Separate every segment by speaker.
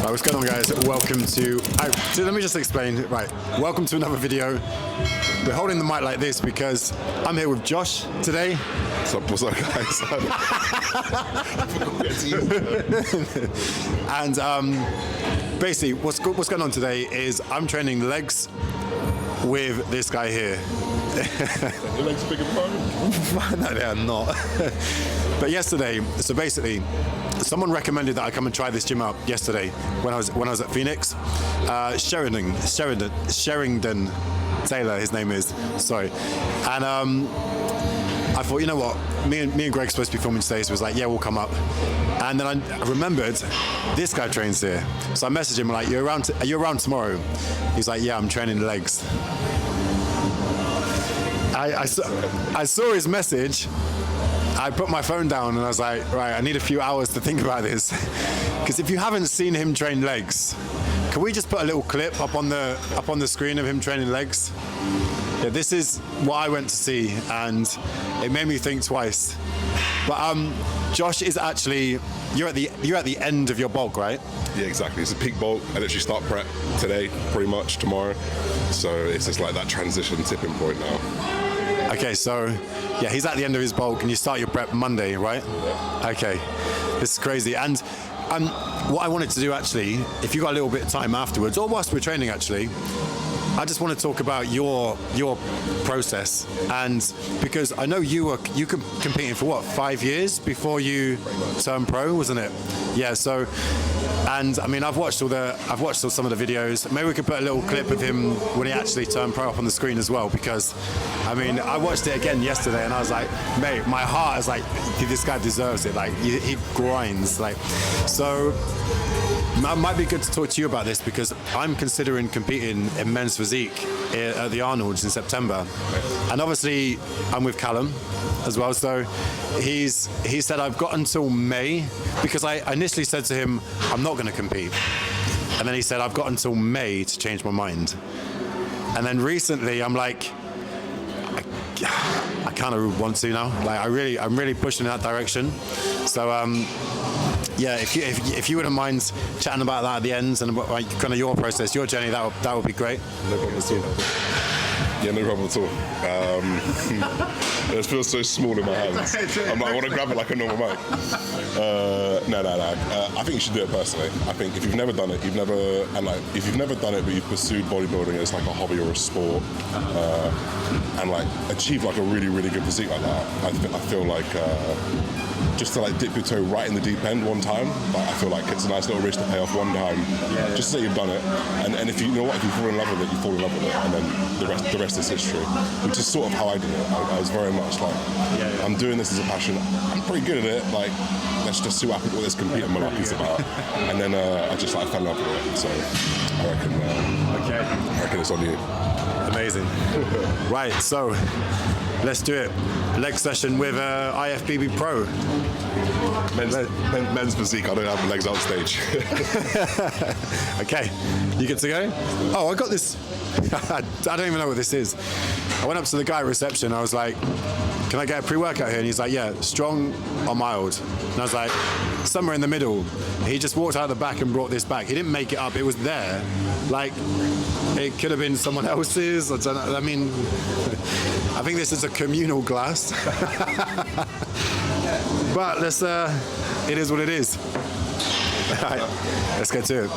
Speaker 1: Right, what's going on, guys? Welcome to... let me just explain. Right, welcome to another video. We're holding the mic like this because I'm here with Josh today.
Speaker 2: What's up, guys?
Speaker 1: And basically, what's going on today is I'm training legs with this guy here.
Speaker 2: Your legs big and bone?
Speaker 1: No, they are not. But yesterday, so basically, someone recommended that I come and try this gym out yesterday when I was at Phoenix. Sheridan Taylor, his name is. Sorry, and I thought, you know what, me and Greg supposed to be filming today, so he was like, yeah, we'll come up. And then I remembered this guy trains here, so I messaged him like, are you around tomorrow? He's like, yeah, I'm training legs. I saw his message. I put my phone down and I was like, right, I need a few hours to think about this. Because if you haven't seen him train legs, can we just put a little clip up on the screen of him training legs? Yeah, this is what I went to see, and it made me think twice. But Josh is actually, you're at the end of your bulk, right?
Speaker 2: Yeah, exactly. It's a peak bulk. I literally start prep today, pretty much tomorrow. So it's just like that transition tipping point now.
Speaker 1: Okay, so yeah, he's at the end of his bulk, and you start your prep Monday, right?
Speaker 2: Yeah.
Speaker 1: Okay, this is crazy. And what I wanted to do actually, if you got a little bit of time afterwards, or whilst we're training actually, I just want to talk about your process, and because I know you competing for what, 5 years before you turned pro, wasn't it? Yeah. So, and I mean, I've watched some of the videos. Maybe we could put a little clip of him when he actually turned pro up on the screen as well, because I mean, I watched it again yesterday and I was like, mate, my heart is like, this guy deserves it. Like he grinds. Like, so. It might be good to talk to you about this because I'm considering competing in men's physique at the Arnold's in September, and obviously I'm with Callum as well. So he said I've got until May, because I initially said to him I'm not going to compete, and then he said I've got until May to change my mind, and then recently I'm like, I kind of want to now. Like I'm really pushing in that direction. So yeah, if you wouldn't mind chatting about that at the end and about like, kind of your process, your journey, that would be great.
Speaker 2: No problem at all. Yeah, no problem at all. It feels so small in my hands. I want to grab it like a normal mic. No. I think you should do it personally. I think if you've never done it, if you've never done it but you've pursued bodybuilding as like a hobby or a sport, and like achieve like a really, really good physique like that, I feel like just to like dip your toe right in the deep end one time, like I feel like it's a nice little risk to pay off one time. Yeah. Just to say you've done it, and if you know what, if you fall in love with it, you fall in love with it, and then the rest is history. Which is sort of how I did it. I was very much like, I'm doing this as a passion. I'm pretty good at it. Like, let's just see what this competing malarkey is about. And then I fell in love with it. So I reckon it's on you.
Speaker 1: Amazing. Right, so let's do it. Leg session with Ifbb Pro.
Speaker 2: Men's physique. I don't have the legs on stage.
Speaker 1: Okay, you good to go? Oh, I got this. I don't even know what this is. I went up to the guy at reception. I was like, can I get a pre-workout here? And he's like, yeah, strong or mild? And I was like, somewhere in the middle. He just walked out the back and brought this back. He didn't make it up. It was there. Like, it could have been someone else's. I don't know. I mean, I think this is a communal glass. But it is what it is. All right, let's get to it.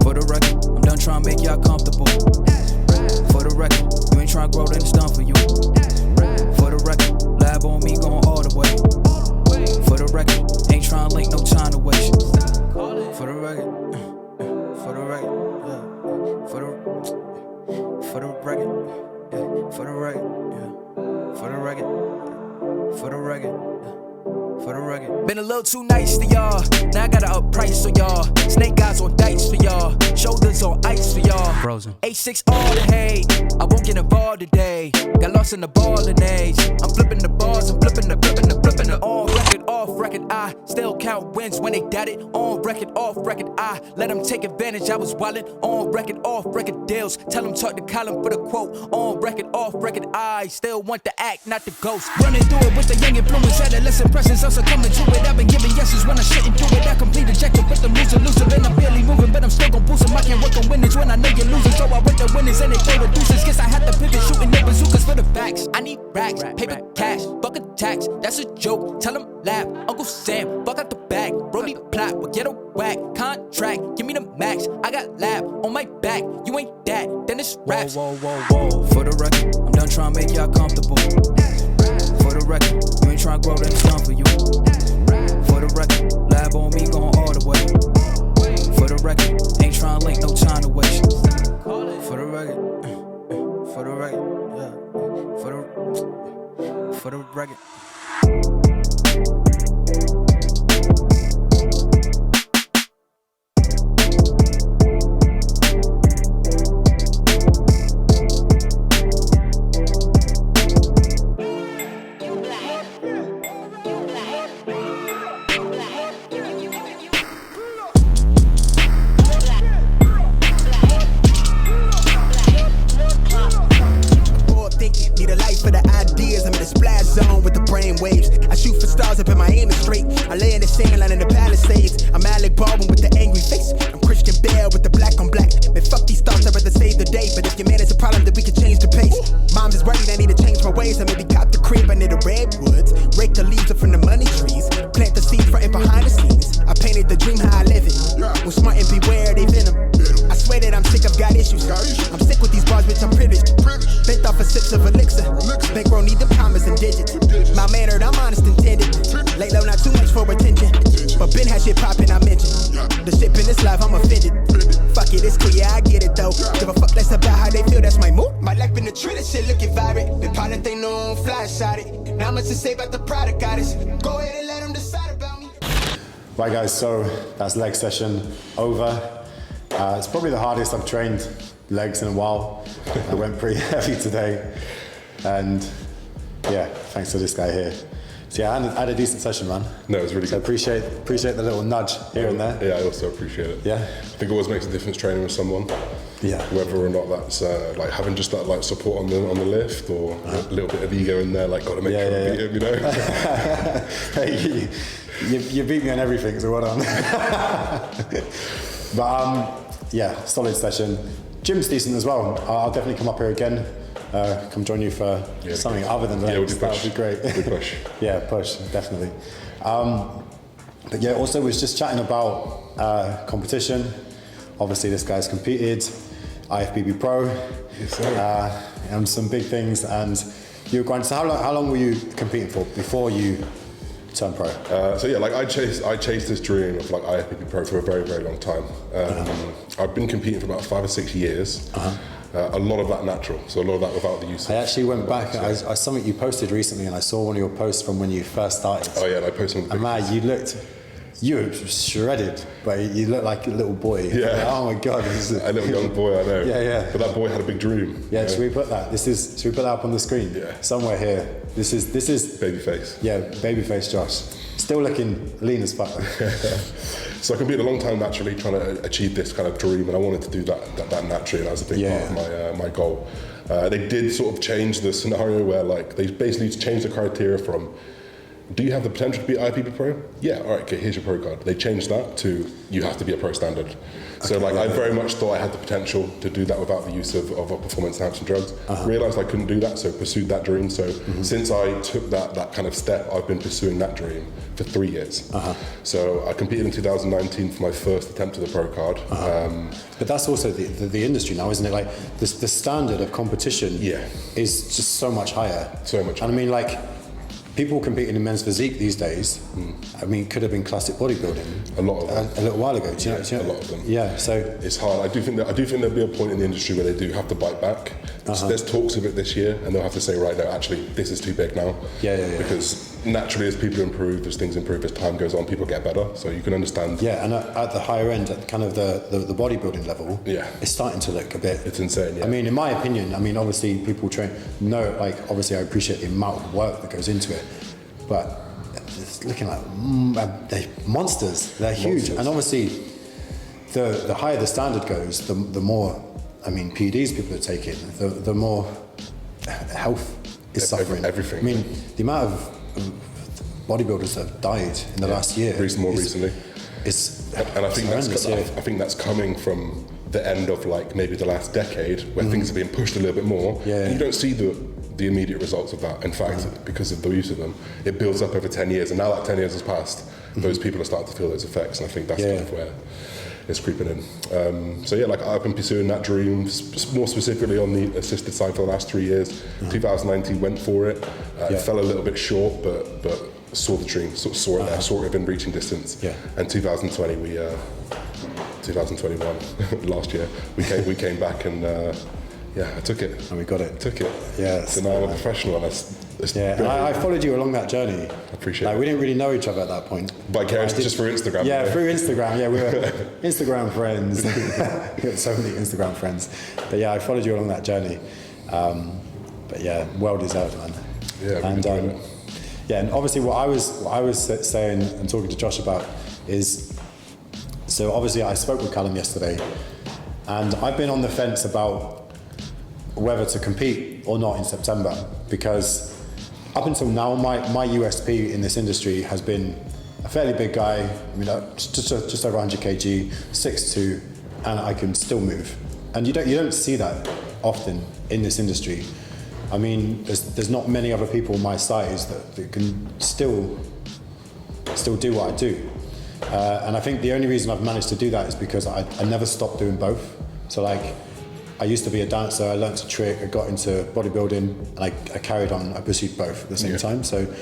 Speaker 3: For the record, I'm done trying to make y'all comfortable. For the record, you ain't trying to grow, then it's done for you. For the record, lab on me going all the way. For the record, ain't trying to link, no time to waste. For the record, for the record, for the record, for the record, for the record, for the record. For the record. Been a little too nice to y'all. Now I gotta up price for y'all. Snake eyes on dice for y'all. Shoulders on ice for y'all. Frozen. 8-6 all the hate. I won't get involved today. Got lost in the ball and age. I'm flipping the bars. I'm flipping the all record. off record. I still count wins when they doubt it. On record, off record, I let them take advantage. I was wildin'. On record, off record deals. Tell them talk to Colin for the quote. On record, off record, I still want the act, not the ghost. Running through it with the young influence, adolescent presence, also coming to it. I've been giving yeses when I shouldn't do it. I complete ejected with them elusive, and I'm barely moving, but I'm still gon' boost them. I can't work on winners when I know you're losing, so I work the winners and they throw the deuces. Guess I have to pivot, shooting no bazookas for the facts. I need racks, paper, cash, fuck a tax. That's a joke. Tell them laugh. Uncle Sam, fuck out the bag. Brody plot, but get a whack. Contract, give me the max. I got lab on my back. You ain't that, then it's raps. Whoa. For the record, I'm done trying to make y'all comfortable. For the record, you ain't trying to grow, then it's done for you. For the record, lab on me going all the way. For the record, ain't trying to link, no time to waste. For the record, for the record, yeah. For the record.
Speaker 4: Up in my aim is straight. I lay in the sand line in the Palisades. I'm Alec Baldwin with the angry face. I'm Christian Bale with the black on black. Man, fuck these thoughts, I'd rather save the day. But if your man is a problem, then we can change the pace. Mom's is worried, I need to change my ways. I maybe cop the crib under the redwoods. Rake the leaves up from the money trees. Plant the seeds front and behind the scenes. I painted the dream how I live it. Well, smart and beware, they venom. I swear that I'm sick, I've got issues. I'm sick with these bars, bitch, I'm privileged. Bent off a sips of elixir. Bankroll need them commas and digits. My mannered, I'm honest intended. Lay low, not too much for attention. But Ben has shit poppin', I mentioned. The shit in this life, I'm offended. Fuck it, it's clear, I get it though. Give a fuck less about how they feel, that's my mood. My life in the tree, that shit looking vibrant. The pilot, they know I'm fly shot it. Now much to say about the product goddess. Go ahead and let them decide about me.
Speaker 1: Right guys, so that's leg session over. It's probably the hardest I've trained legs in a while. I went pretty heavy today. And yeah, thanks to this guy here. So yeah, I had a decent session, man.
Speaker 2: No, it was really
Speaker 1: so
Speaker 2: good.
Speaker 1: Appreciate the little nudge here and there.
Speaker 2: Yeah, I also appreciate it.
Speaker 1: Yeah.
Speaker 2: I think it always makes a difference training with someone.
Speaker 1: Yeah.
Speaker 2: Whether or not that's like having just that like support on the lift or a little bit of ego in there, like got to make sure I beat him, you know.
Speaker 1: Hey, you beat me on everything, so well done. But yeah, solid session. Gym's decent as well. I'll definitely come up here again. Come join you for something other than legs. That would be great.
Speaker 2: Good push.
Speaker 1: Yeah, push, definitely. But yeah, also was just chatting about competition. Obviously, this guy's competed, Ifbb Pro,
Speaker 2: yes, sir.
Speaker 1: And some big things. And you were grinding. So how long were you competing for before you turned pro?
Speaker 2: So yeah, like I chased this dream of like Ifbb Pro for a very, very long time. I've been competing for about 5 or 6 years. A lot of that natural, so a lot of that without the use of...
Speaker 1: I actually went back, I saw something you posted recently and I saw one of your posts from when you first started.
Speaker 2: Oh yeah, and I posted some...
Speaker 1: And man, you were shredded, but you looked like a little boy.
Speaker 2: Yeah.
Speaker 1: Like, oh my God.
Speaker 2: A little young boy, I know.
Speaker 1: Yeah.
Speaker 2: But that boy had a big dream.
Speaker 1: Yeah, should we put that? Should we put that up on the screen?
Speaker 2: Yeah.
Speaker 1: Somewhere here. This is...
Speaker 2: Babyface.
Speaker 1: Yeah, babyface Josh. Still looking lean as fuck.
Speaker 2: So I competed a long time naturally trying to achieve this kind of dream, and I wanted to do that naturally, and that was a big part of my goal. They did sort of change the scenario where like they basically changed the criteria from, do you have the potential to be Ifbb Pro? Yeah, all right, okay, here's your pro card. They changed that to, you have to be a pro standard. So like I very much thought I had the potential to do that without the use of performance enhancing drugs. Realised I couldn't do that, so pursued that dream. So since I took that kind of step, I've been pursuing that dream for 3 years. So I competed in 2019 for my first attempt at the pro card.
Speaker 1: But that's also the industry now, isn't it? Like the standard of competition is just so much higher.
Speaker 2: So much.
Speaker 1: And I mean, like, people competing in men's physique these days, I mean, could have been classic bodybuilding.
Speaker 2: A lot of them.
Speaker 1: A little while ago. Do you know?
Speaker 2: A lot of them.
Speaker 1: Yeah, so...
Speaker 2: It's hard. I do think there'll be a point in the industry where they do have to bite back. There's talks of it this year, and they'll have to say, right, no, actually, this is too big now.
Speaker 1: Yeah.
Speaker 2: Because naturally, as people improve, as things improve, as time goes on, people get better. So you can understand.
Speaker 1: Yeah, and at the higher end, at kind of the bodybuilding level, it's starting to look a bit...
Speaker 2: It's insane, yeah.
Speaker 1: I mean, in my opinion, obviously, people train... No, like, obviously, I appreciate the amount of work that goes into it. But looking like they're monsters. They're huge, and obviously, the higher the standard goes, the more, I mean, PEDs people are taking, the more health is suffering.
Speaker 2: Everything.
Speaker 1: I mean, the amount of bodybuilders that have died in the last year.
Speaker 2: Recently.
Speaker 1: And
Speaker 2: I think that's coming from the end of like maybe the last decade where things are being pushed a little bit more.
Speaker 1: Yeah.
Speaker 2: And you don't see the immediate results of that. In fact, because of the use of them, it builds up over 10 years. And now that 10 years has passed, those people are starting to feel those effects. And I think that's kind of where it's creeping in. So yeah, like I've been pursuing that dream, more specifically on the assisted side for the last 3 years. 2019 went for it. It fell a little bit short, but saw the dream, saw it there, saw it in reaching distance. Yeah. And 2020, 2021, last year, we came back and I took it.
Speaker 1: And we got it.
Speaker 2: Took it.
Speaker 1: Yeah.
Speaker 2: So now I'm a professional.
Speaker 1: And I followed you along that journey.
Speaker 2: I appreciate it.
Speaker 1: We didn't really know each other at that point.
Speaker 2: Vicariously, just through Instagram.
Speaker 1: Yeah, through Instagram. Yeah, we were Instagram friends. We had so many Instagram friends. But yeah, I followed you along that journey. But yeah, well deserved, man.
Speaker 2: Yeah,
Speaker 1: and yeah, and obviously what I was saying and talking to Josh about is, so obviously I spoke with Callum yesterday, and I've been on the fence about whether to compete or not in September, because up until now my USP in this industry has been a fairly big guy. I mean, just over 100 kg, 6'2", and I can still move. And you don't see that often in this industry. I mean, there's not many other people my size that can still do what I do. And I think the only reason I've managed to do that is because I never stopped doing both. So like, I used to be a dancer, I learned to trick, I got into bodybuilding, and I carried on, I pursued both at the same time. So,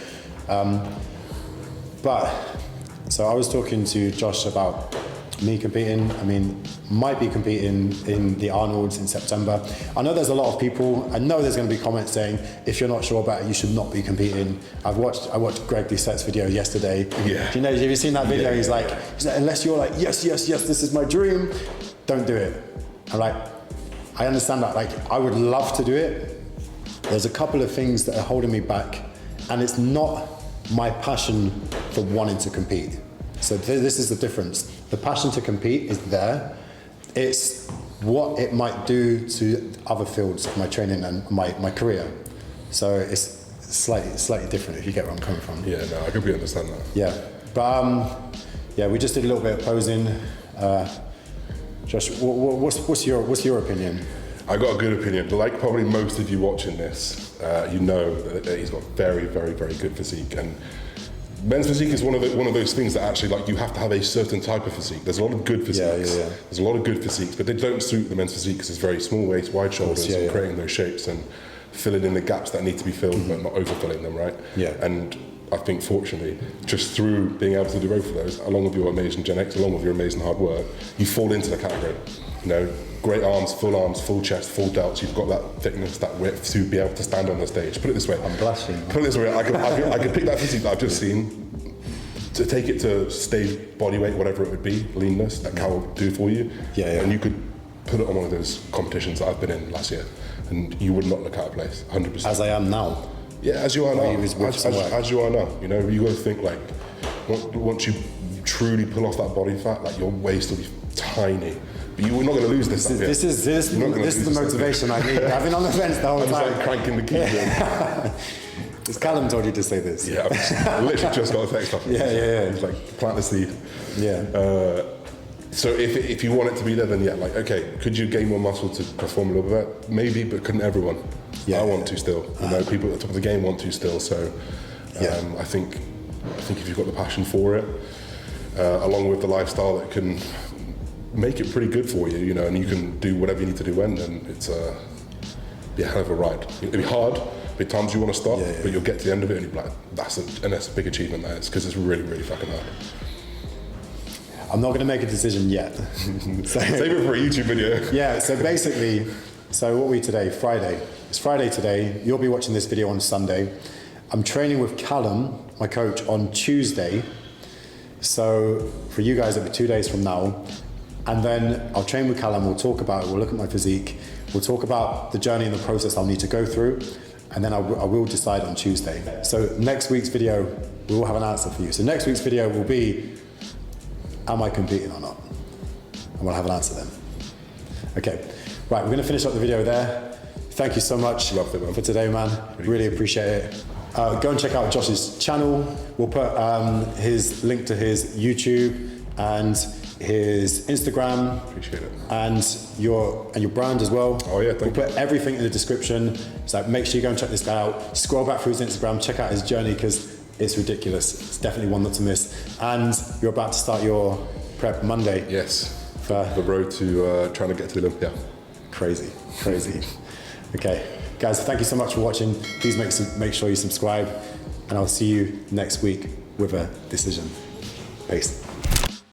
Speaker 1: so I was talking to Josh about me competing. I mean, might be competing in the Arnold's in September. I know there's a lot of people, I know there's going to be comments saying, if you're not sure about it, you should not be competing. I watched Greg Doucette's video yesterday.
Speaker 2: Yeah.
Speaker 1: Do you know, have you seen that video? He's like, unless you're like, yes, this is my dream, don't do it. I'm like, I understand that, like, I would love to do it. There's a couple of things that are holding me back, and it's not my passion for wanting to compete. So this is the difference. The passion to compete is there. It's what it might do to other fields of my training and my career. So it's slightly different, if you get where I'm coming from.
Speaker 2: Yeah, no, I completely understand that.
Speaker 1: Yeah, but yeah, we just did a little bit of posing. Josh, what's your opinion?
Speaker 2: I got a good opinion. Like probably most of you watching this, you know that he's got very, very, very good physique. And men's physique is one of those things that actually, like, you have to have a certain type of physique. There's a lot of good physiques. Yeah. There's a lot of good physiques, but they don't suit the men's physique because it's very small waist, wide shoulders, and creating those shapes and filling in the gaps that need to be filled, but not overfilling them, right? Yeah. And I think, fortunately, just through being able to do both of those, along with your amazing Gen X, along with your amazing hard work, you fall into the category. You know, great arms, full chest, full delts. You've got that thickness, that width to be able to stand on the stage. Put it this way.
Speaker 1: I'm blushing.
Speaker 2: Put it this way. I could pick that physique that I've just seen, to take it to stage body weight, whatever it would be, leanness, that Cal will do for you. Yeah. And you could put it on one of those competitions that I've been in last year, and you would not look out of place, 100%.
Speaker 1: As I am now.
Speaker 2: Yeah, as you are now. As you are now. You know, you got to think, like, once you truly pull off that body fat, like, your waist will be tiny. But you're not going to lose this.
Speaker 1: This is the motivation I need. I've been on the fence the whole time.
Speaker 2: Like cranking the key.
Speaker 1: Has Callum told you to say this?
Speaker 2: Yeah, I literally just got a text off him.
Speaker 1: Yeah.
Speaker 2: He's like, plant the seed.
Speaker 1: Yeah.
Speaker 2: So if you want it to be there, then yeah, like, okay, could you gain more muscle to perform a little bit? Maybe, but couldn't everyone? Yeah. I want to still. You know, people at the top of the game want to still. So I think if you've got the passion for it, along with the lifestyle that can make it pretty good for you, you know, and you can do whatever you need to do when, then it's be a hell of a ride. It'll be hard. There'll be times you want to stop, but you'll get to the end of it and you'll be like, that's a big achievement, that is, because it's really, really fucking hard.
Speaker 1: I'm not going to make a decision yet.
Speaker 2: So, save it for a YouTube video.
Speaker 1: Yeah, so basically, what are we today? Friday. It's Friday today. You'll be watching this video on Sunday. I'm training with Callum, my coach, on Tuesday. So for you guys, it'll be 2 days from now. And then I'll train with Callum, we'll talk about it, we'll look at my physique, we'll talk about the journey and the process I'll need to go through. and then I will decide on Tuesday. So next week's video, we will have an answer for you. So next week's video will be, am I competing or not? And we'll have an answer then. Okay, right, we're gonna finish up the video there. Thank you so much for today, man. Really appreciate it. Go and check out Josh's channel. We'll put his link to his YouTube and his Instagram.
Speaker 2: Appreciate it.
Speaker 1: And your brand as well.
Speaker 2: Oh yeah, thank you.
Speaker 1: We'll put everything in the description. So make sure you go and check this guy out. Scroll back through his Instagram, check out his journey because it's ridiculous. It's definitely one not to miss. And you're about to start your prep Monday.
Speaker 2: Yes.
Speaker 1: For
Speaker 2: the road to trying to get to Olympia.
Speaker 1: Crazy. Okay, guys, thank you so much for watching. Please make sure you subscribe, and I'll see you next week with a decision. Peace.